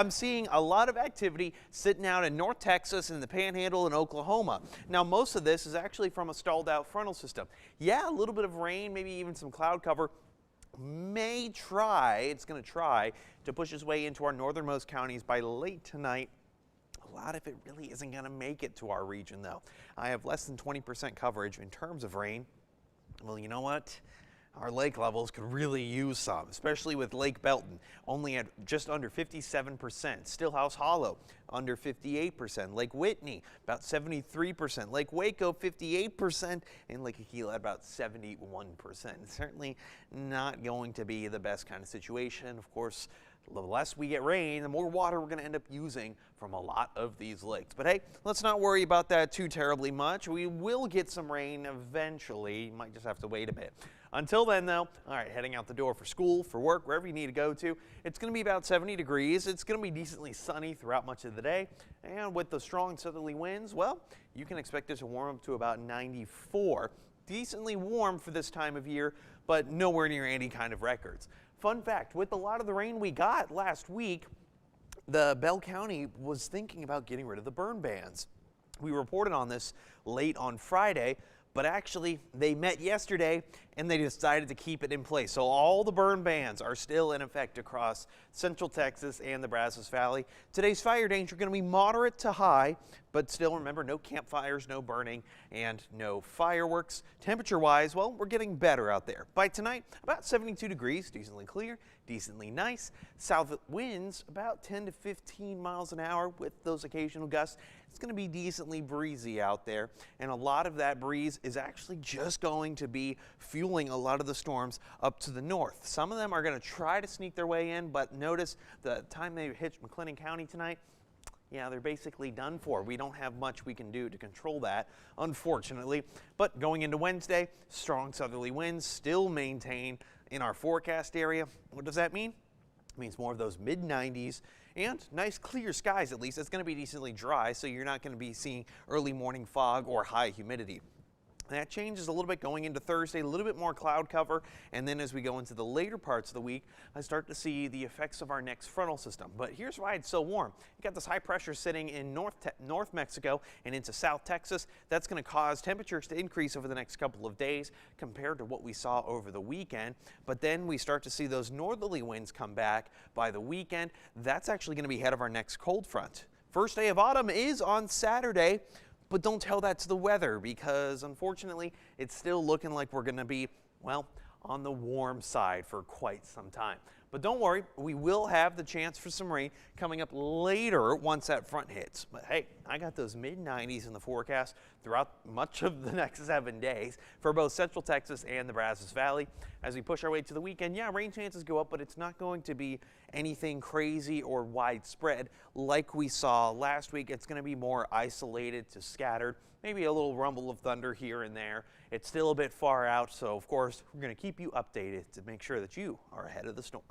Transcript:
I'm seeing a lot of activity sitting out in North Texas and the Panhandle in Oklahoma. Now, most of this is actually from a stalled out frontal system. Yeah, a little bit of rain, maybe even some cloud cover. It's going to try to push its way into our northernmost counties by late tonight. A lot of it really isn't going to make it to our region, though. I have less than 20% coverage in terms of rain. Well, you know what? Our lake levels could really use some, especially with Lake Belton, only at just under 57%. Stillhouse Hollow, under 58%. Lake Whitney, about 73%. Lake Waco, 58%. And Lake Aquila, about 71%. Certainly not going to be the best kind of situation. Of course, the less we get rain, the more water we're going to end up using from a lot of these lakes. But hey, let's not worry about that too terribly much. We will get some rain eventually. You might just have to wait a bit. Until then, though, all right, heading out the door for school, for work, wherever you need to go to, it's going to be about 70 degrees. It's going to be decently sunny throughout much of the day. And with the strong southerly winds, well, you can expect it to warm up to about 94. Decently warm for this time of year, but nowhere near any kind of records. Fun fact, with a lot of the rain we got last week, the Bell County was thinking about getting rid of the burn bans. We reported on this late on Friday, but actually they met yesterday and they decided to keep it in place. So all the burn bans are still in effect across central Texas and the Brazos Valley. Today's fire danger going to be moderate to high, but still remember, no campfires, no burning, and no fireworks. Temperature wise, well, we're getting better out there. By tonight, about 72 degrees, decently clear, decently nice. South winds about 10 to 15 miles an hour with those occasional gusts. It's going to be decently breezy out there, and a lot of that breeze is actually just going to be fueling a lot of the storms up to the north. Some of them are going to try to sneak their way in, but notice the time they hit McLennan County tonight, yeah, they're basically done for. We don't have much we can do to control that, unfortunately. But going into Wednesday, strong southerly winds still maintain in our forecast area. What does that mean? It means more of those mid-90s and nice clear skies. At least it's going to be decently dry, so you're not going to be seeing early morning fog or high humidity. That changes a little bit going into Thursday, a little bit more cloud cover, and then as we go into the later parts of the week, I start to see the effects of our next frontal system. But here's why it's so warm. You got this high pressure sitting in North Mexico and into South Texas. That's going to cause temperatures to increase over the next couple of days compared to what we saw over the weekend. But then we start to see those northerly winds come back by the weekend. That's actually going to be ahead of our next cold front. First day of autumn is on Saturday. But don't tell that to the weather, because unfortunately it's still looking like we're going to be, well, on the warm side for quite some time. But don't worry, we will have the chance for some rain coming up later once that front hits. But hey, I got those mid-90s in the forecast throughout much of the next 7 days for both central Texas and the Brazos Valley. As we push our way to the weekend, yeah, rain chances go up, but it's not going to be anything crazy or widespread like we saw last week. It's going to be more isolated to scattered, maybe a little rumble of thunder here and there. It's still a bit far out, so of course we're going to keep you updated to make sure that you are ahead of the storm.